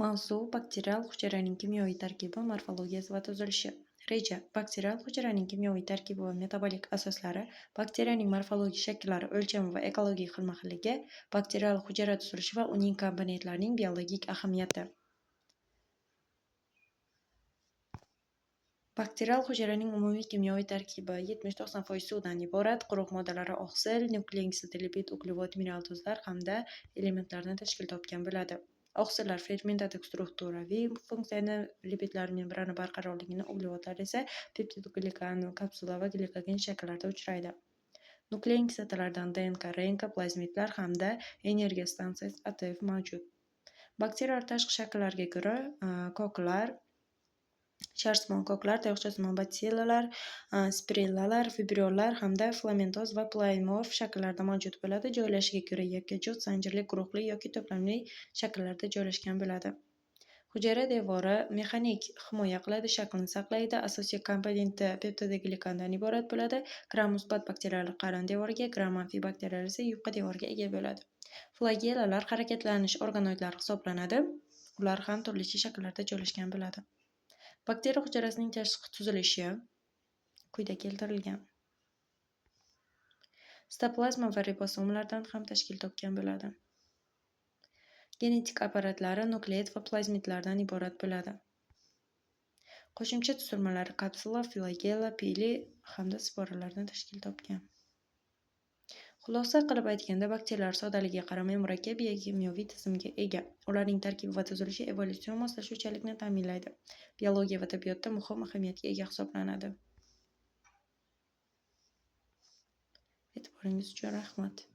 Mavzu: bakterial hujayraning kimyoviy tarkibi, morfologiyasi va tuzilishi. Reja: bakterial hujayraning kimyoviy tarkibi va metabolik asoslari, bakteriyaning morfologik shakllari, o'lchami va ekologik xilma-xilligi, bakterial hujayra tuzilishi va uning komponentlarining biologik ahamiyati. Bakterial hujayraning umumiy kimyoviy tarkibi 70-90% suvdan iborat. Quruq moddalari oqsil, nuklein kislota, lipid, uglevod, mineral tuzlar hamda elementlardan tashkil topgan bo'ladi. Oqsillar fermentativ strukturaviy funksiyani, lipidlar membrana barqarorligini, uglevodlar esa peptidoglykan, kapsula va glikogen shakllarida uchraydi. Nuklein kislotalardan DNK, RNK, plazmidlar hamda energiya stansiyasi ATF mavjud. Bakteriyalar tashqi shakllariga ko'ra koklar, sharsimon koklar, tayoqchasimon batsillalar, spirillalar, fibrilllar hamda filamentoz va playmorf shakllarda mavjud bo'ladi. Joylashishiga ko'ra yakka-juft, zanjirli, guruhli yoki to'plamli shakllarda joylashgan bo'ladi. Hujayra devori mexanik himoya qiladi, shaklni saqlaydi. Asosiy komponenti peptidoglykandan iborat bo'ladi. Gram-musbat bakteriyalar qarin devoriga, gram-manfiy bakteriyalar esa yupqa devoriga ega bo'ladi. Flagellalar harakatlanish organoidlari hisoblanadi. Ular ham turlicha shakllarda joylashgan bo'ladi. Bakteriya hujayrasining tashqi tuzilishi quyida keltirilgan. Sitoplazma va ribosomlardan ham tashkil topgan bo'ladi. Genetik apparatlari nukleid va plazmidlardan iborat bo'ladi. Qo'shimcha tuzilmalari kapsula, flagella, pili hamda sporalardan tashkil topgan. Xulosa qilib aytganda, bakteriyalar soddaligiga qaramay murakkab biokimyoviy tizimga ega. Ularning tarkibi va tuzilishi evolyutsion moslashuvchanlikni ta'minlaydi. Biologiya va tabiatda muhim ahamiyatga ega hisoblanadi. E'tiboringiz uchun rahmat.